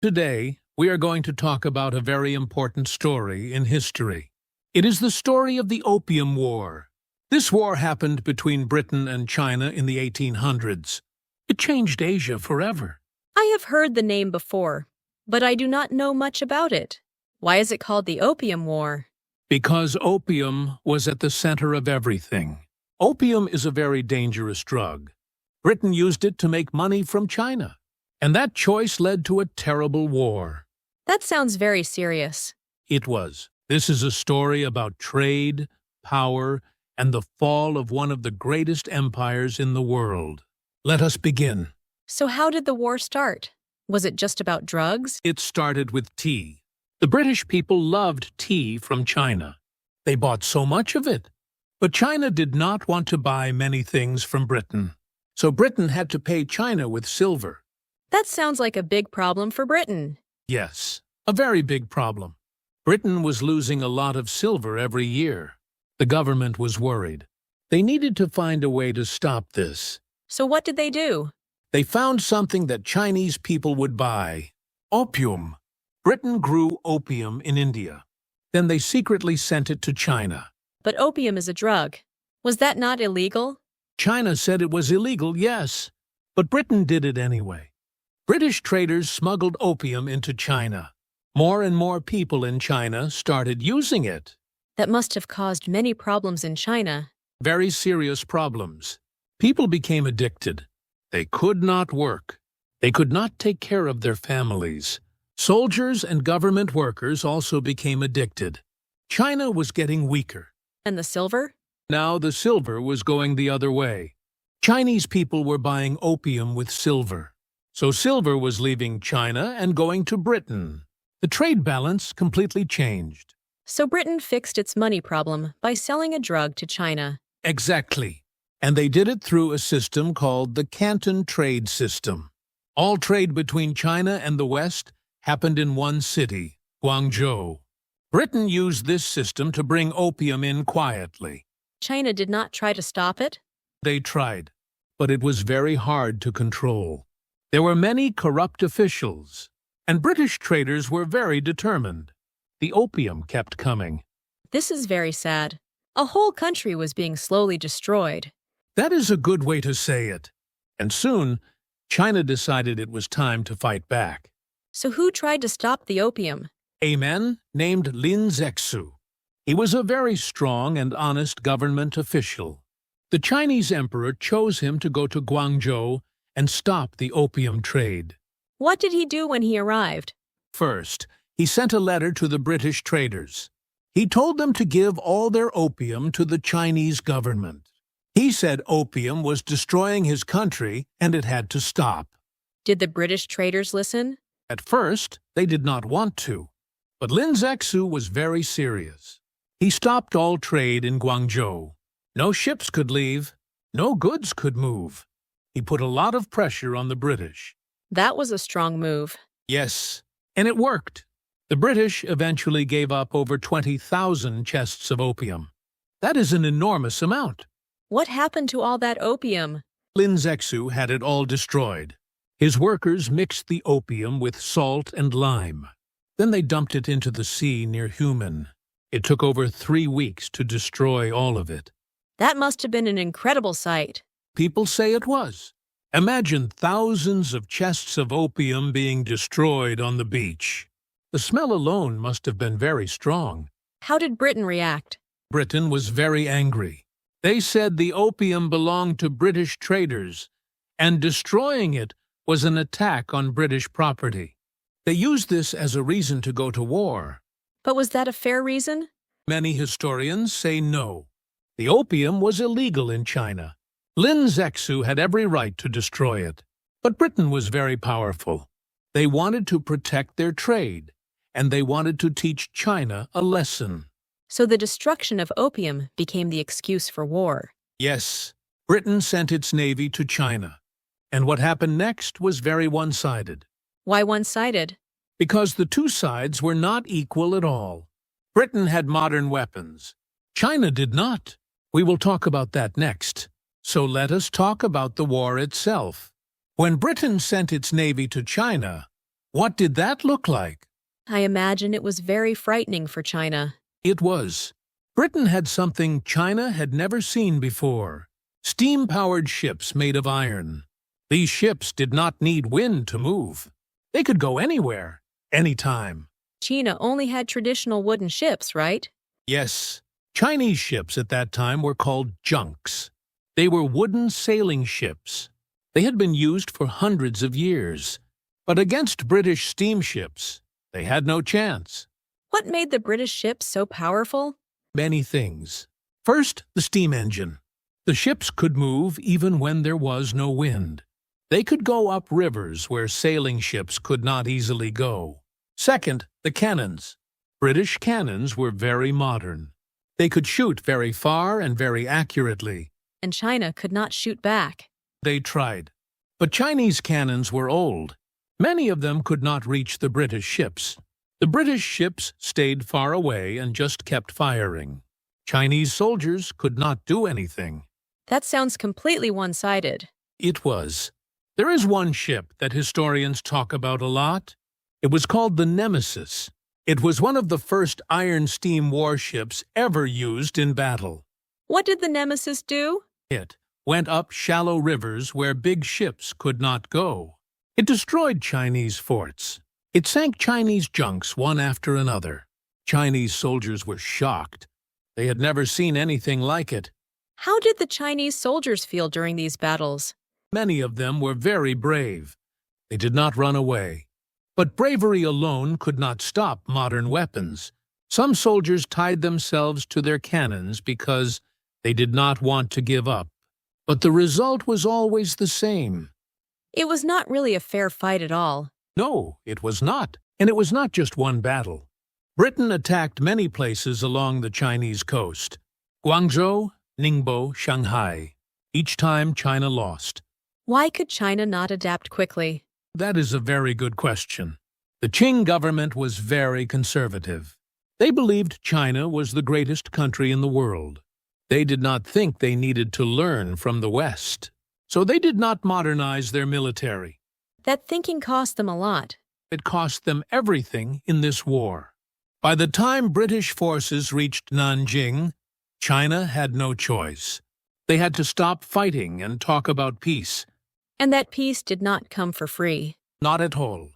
Today, we are going to talk about a very important story in history. It is the story of the Opium War. This war happened between Britain and China in the 1800s. It changed Asia forever. I have heard the name before, but I do not know much about it. Why is it called the Opium War? Because opium was at the center of everything. Opium is a very dangerous drug. Britain used it to make money from China. And that choice led to a terrible war. That sounds very serious. It was. This is a story about trade, power, and the fall of one of the greatest empires in the world. Let us begin. So how did the war start? Was it just about drugs? It started with tea. The British people loved tea from China. They bought so much of it. But China did not want to buy many things from Britain. So Britain had to pay China with silver. That sounds like a big problem for Britain. Yes, a very big problem. Britain was losing a lot of silver every year. The government was worried. They needed to find a way to stop this. So what did they do? They found something that Chinese people would buy. Opium. Britain grew opium in India. Then they secretly sent it to China. But opium is a drug. Was that not illegal? China said it was illegal, yes. But Britain did it anyway. British traders smuggled opium into China. More and more people in China started using it. That must have caused many problems in China. Very serious problems. People became addicted. They could not work. They could not take care of their families. Soldiers and government workers also became addicted. China was getting weaker. And the silver? Now the silver was going the other way. Chinese people were buying opium with silver. So silver was leaving China and going to Britain. The trade balance completely changed. So Britain fixed its money problem by selling a drug to China. Exactly. And they did it through a system called the Canton Trade System. All trade between China and the West happened in one city, Guangzhou. Britain used this system to bring opium in quietly. China did not try to stop it? They tried, but it was very hard to control. There were many corrupt officials, and British traders were very determined. The opium kept coming. This is very sad. A whole country was being slowly destroyed. That is a good way to say it. And soon, China decided it was time to fight back. So who tried to stop the opium? A man named Lin Zexu. He was a very strong and honest government official. The Chinese emperor chose him to go to Guangzhou and stop the opium trade. What did he do when he arrived? First, he sent a letter to the British traders. He told them to give all their opium to the Chinese government. He said opium was destroying his country and it had to stop. Did the British traders listen? At first, they did not want to. But Lin Zexu was very serious. He stopped all trade in Guangzhou. No ships could leave. No goods could move. He put a lot of pressure on the British. That was a strong move. Yes, and it worked. The British eventually gave up over 20,000 chests of opium. That is an enormous amount. What happened to all that opium? Lin Zexu had it all destroyed. His workers mixed the opium with salt and lime. Then they dumped it into the sea near Human. It took over 3 weeks to destroy all of it. That must have been an incredible sight. People say it was. Imagine thousands of chests of opium being destroyed on the beach. The smell alone must have been very strong. How did Britain react? Britain was very angry. They said the opium belonged to British traders, and destroying it was an attack on British property. They used this as a reason to go to war. But was that a fair reason? Many historians say no. The opium was illegal in China. Lin Zexu had every right to destroy it. But Britain was very powerful. They wanted to protect their trade, and they wanted to teach China a lesson. So the destruction of opium became the excuse for war. Yes, Britain sent its navy to China. And what happened next was very one-sided. Why one-sided? Because the two sides were not equal at all. Britain had modern weapons. China did not. We will talk about that next. So let us talk about the war itself. When Britain sent its navy to China, What did that look like? I imagine it was very frightening for China. It was. Britain had something China had never seen before: steam-powered ships made of iron. These ships did not need wind to move. They could go anywhere, anytime. China only had traditional wooden ships, right? Yes, Chinese ships at that time were called junks. They were wooden sailing ships. They had been used for hundreds of years. But against British steamships, they had no chance. What made the British ships so powerful? Many things. First, the steam engine. The ships could move even when there was no wind. They could go up rivers where sailing ships could not easily go. Second, the cannons. British cannons were very modern. They could shoot very far and very accurately. And China could not shoot back. They tried. But Chinese cannons were old. Many of them could not reach the British ships. The British ships stayed far away and just kept firing. Chinese soldiers could not do anything. That sounds completely one-sided. It was. There is one ship that historians talk about a lot. It was called the Nemesis. It was one of the first iron steam warships ever used in battle. What did the Nemesis do? It went up shallow rivers where big ships could not go. It destroyed Chinese forts. It sank Chinese junks one after another. Chinese soldiers were shocked. They had never seen anything like it. How did the Chinese soldiers feel during these battles? Many of them were very brave. They did not run away. But bravery alone could not stop modern weapons. Some soldiers tied themselves to their cannons because they did not want to give up. But the result was always the same. It was not really a fair fight at all. No, it was not. And it was not just one battle. Britain attacked many places along the Chinese coast: Guangzhou, Ningbo, Shanghai. Each time China lost. Why could China not adapt quickly? That is a very good question. The Qing government was very conservative. They believed China was the greatest country in the world. They did not think they needed to learn from the West. So they did not modernize their military. That thinking cost them a lot. It cost them everything in this war. By the time British forces reached Nanjing, China had no choice. They had to stop fighting and talk about peace. And that peace did not come for free. Not at all.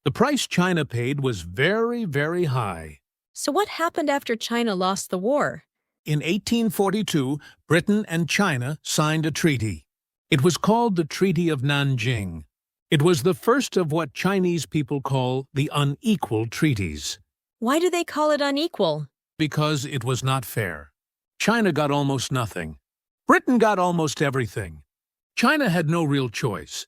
The price China paid was very, very high. So what happened after China lost the war? In 1842, Britain and China signed a treaty. It was called the Treaty of Nanjing. It was the first of what Chinese people call the unequal treaties. Why do they call it unequal? Because it was not fair. China got almost nothing. Britain got almost everything. China had no real choice.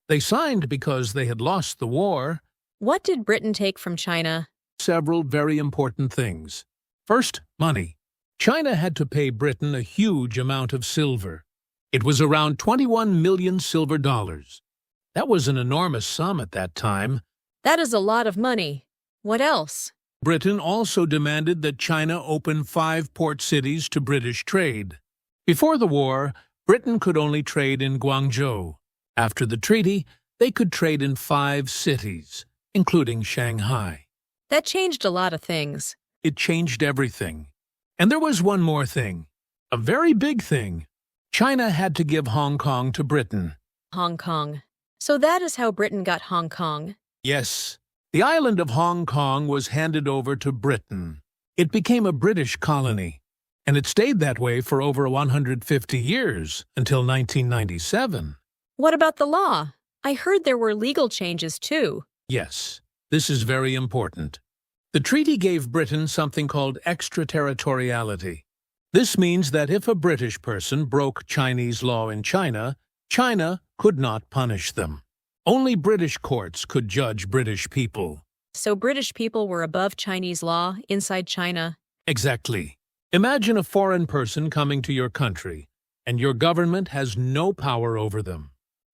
They signed because they had lost the war. What did Britain take from China? Several very important things. First, money. China had to pay Britain a huge amount of silver. It was around 21 million silver dollars. That was an enormous sum at that time. That is a lot of money. What else? Britain also demanded that China open 5 port cities to British trade. Before the war, Britain could only trade in Guangzhou. After the treaty, they could trade in 5 cities, including Shanghai. That changed a lot of things. It changed everything. And there was one more thing, a very big thing. China had to give Hong Kong to Britain. Hong Kong. So that is how Britain got Hong Kong. Yes, the island of Hong Kong was handed over to Britain. It became a British colony, and it stayed that way for over 150 years, until 1997. What about the law? I heard there were legal changes too. Yes, this is very important. The treaty gave Britain something called extraterritoriality. This means that if a British person broke Chinese law in China, China could not punish them. Only British courts could judge British people. So British people were above Chinese law inside China? Exactly. Imagine a foreign person coming to your country, and your government has no power over them.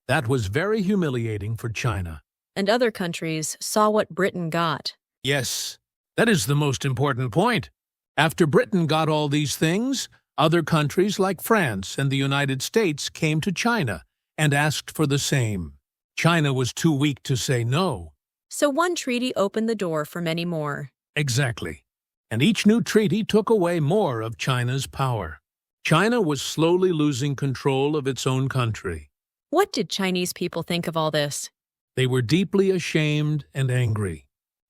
That was very humiliating for China. And other countries saw what Britain got. Yes, that is the most important point. After Britain got all these things, other countries like France and the United States came to China and asked for the same. China was too weak to say no. So one treaty opened the door for many more. Exactly. And each new treaty took away more of China's power. China was slowly losing control of its own country. What did Chinese people think of all this? They were deeply ashamed and angry.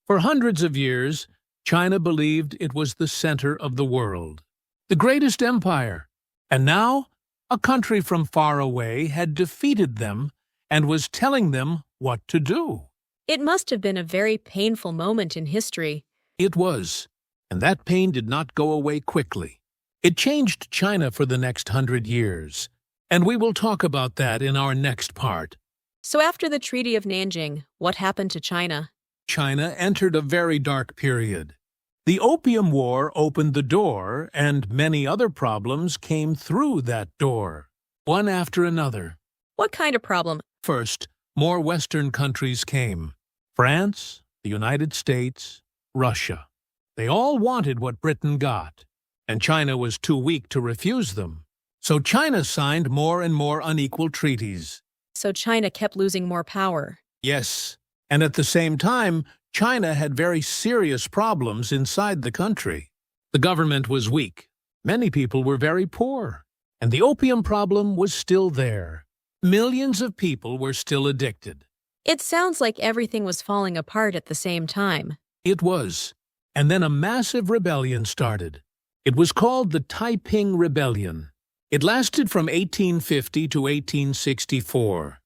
For hundreds of years, China believed it was the center of the world, the greatest empire. And now, a country from far away had defeated them and was telling them what to do. It must have been a very painful moment in history. It was, and that pain did not go away quickly. It changed China for the next 100 years, and we will talk about that in our next part. So after the Treaty of Nanjing, what happened to China? China entered a very dark period. The Opium War opened the door, and many other problems came through that door, one after another. What kind of problem? First, more Western countries came. France, the United States, Russia. They all wanted what Britain got, and China was too weak to refuse them. So China signed more and more unequal treaties. So China kept losing more power. Yes, and at the same time, China had very serious problems inside the country. The government was weak. Many people were very poor. And the opium problem was still there. Millions of people were still addicted. It sounds like everything was falling apart at the same time. It was. And then a massive rebellion started. It was called the Taiping Rebellion. It lasted from 1850 to 1864.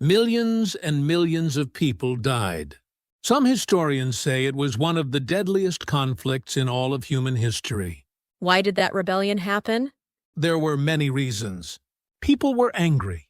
Millions and millions of people died. Some historians say it was one of the deadliest conflicts in all of human history. Why did that rebellion happen? There were many reasons. People were angry.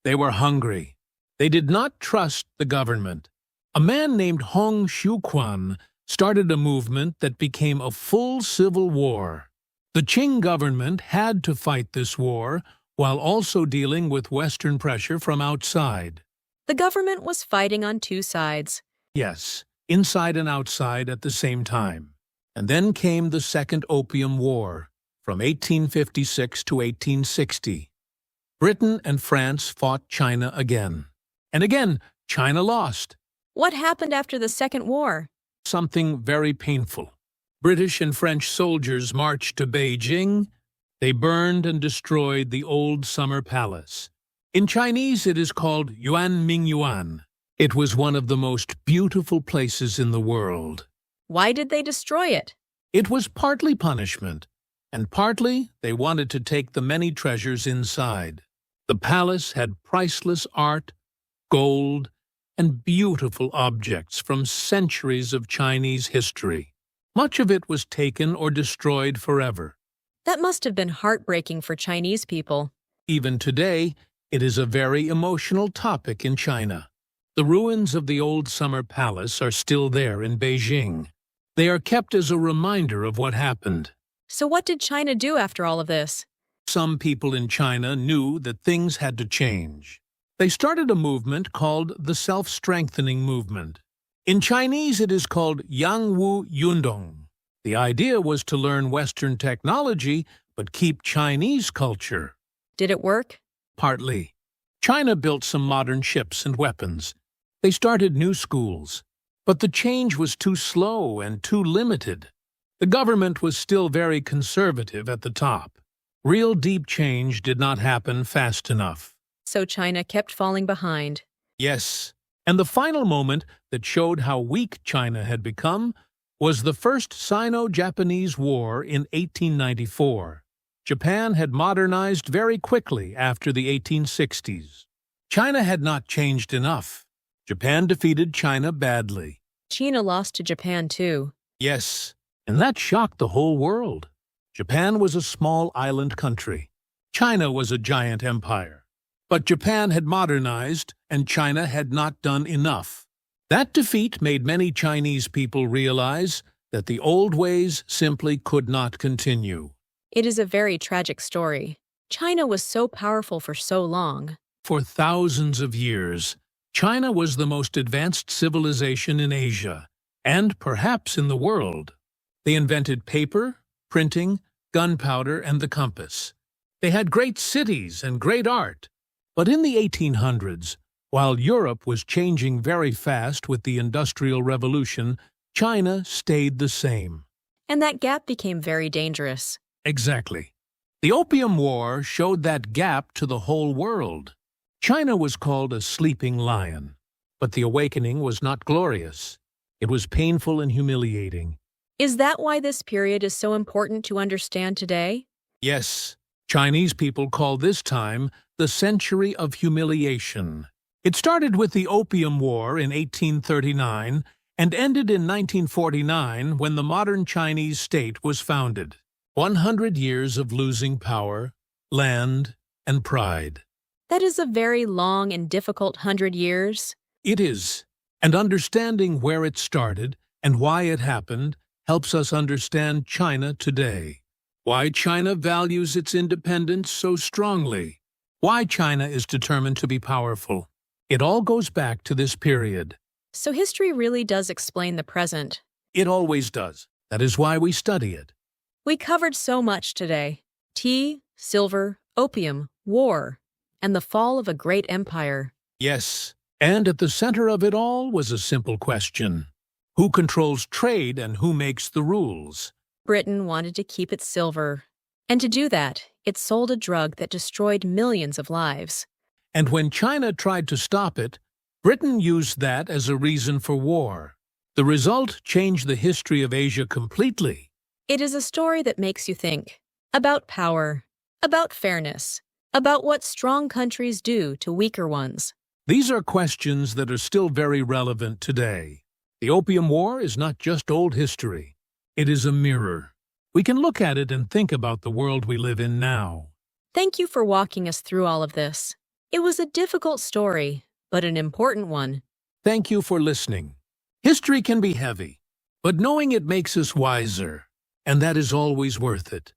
They were hungry. They did not trust the government. A man named Hong Xiuquan started a movement that became a full civil war. The Qing government had to fight this war while also dealing with Western pressure from outside. The government was fighting on two sides. Yes, inside and outside at the same time. And then came the Second Opium War, from 1856 to 1860. Britain and France fought China again. And again, China lost. What happened after the Second War? Something very painful. British and French soldiers marched to Beijing. They burned and destroyed the old summer palace. In Chinese, it is called Yuan. It was one of the most beautiful places in the world. Why did they destroy it? It was partly punishment, and partly they wanted to take the many treasures inside. The palace had priceless art, gold, and beautiful objects from centuries of Chinese history. Much of it was taken or destroyed forever. That must have been heartbreaking for Chinese people. Even today, it is a very emotional topic in China. The ruins of the old summer palace are still there in Beijing. They are kept as a reminder of what happened. So what did China do after all of this? Some people in China knew that things had to change. They started a movement called the Self-Strengthening Movement. In Chinese, it is called Yangwu Yundong. The idea was to learn Western technology, but keep Chinese culture. Did it work? Partly. China built some modern ships and weapons. They started new schools. But the change was too slow and too limited. The government was still very conservative at the top. Real deep change did not happen fast enough. So China kept falling behind. Yes, and the final moment that showed how weak China had become was the First Sino-Japanese War in 1894. Japan had modernized very quickly after the 1860s. China had not changed enough. Japan defeated China badly. China lost to Japan too. Yes, and that shocked the whole world. Japan was a small island country. China was a giant empire. But Japan had modernized, and China had not done enough. That defeat made many Chinese people realize that the old ways simply could not continue. It is a very tragic story. China was so powerful for so long. For thousands of years, China was the most advanced civilization in Asia, and perhaps in the world. They invented paper, printing, gunpowder, and the compass. They had great cities and great art. But in the 1800s, While Europe was changing very fast with the Industrial Revolution, China stayed the same. And that gap became very dangerous. Exactly. The Opium War showed that gap to the whole world. China was called a sleeping lion. But the awakening was not glorious. It was painful and humiliating. Is that why this period is so important to understand today? Yes, Chinese people call this time the Century of Humiliation. It started with the Opium War in 1839 and ended in 1949 when the modern Chinese state was founded. 100 years of losing power, land, and pride. That is a very long and difficult 100 years. It is, and understanding where it started and why it happened helps us understand China today. Why China values its independence so strongly. Why China is determined to be powerful. It all goes back to this period. So history really does explain the present. It always does. That is why we study it. We covered so much today. Tea, silver, opium, war, and the fall of a great empire. Yes, and at the center of it all was a simple question. Who controls trade and who makes the rules? Britain wanted to keep its silver. And to do that, it sold a drug that destroyed millions of lives. And when China tried to stop it, Britain used that as a reason for war. The result changed the history of Asia completely. It is a story that makes you think about power, about fairness, about what strong countries do to weaker ones. These are questions that are still very relevant today. The Opium War is not just old history. It is a mirror. We can look at it and think about the world we live in now. Thank you for walking us through all of this. It was a difficult story, but an important one. Thank you for listening. History can be heavy, but knowing it makes us wiser, and that is always worth it.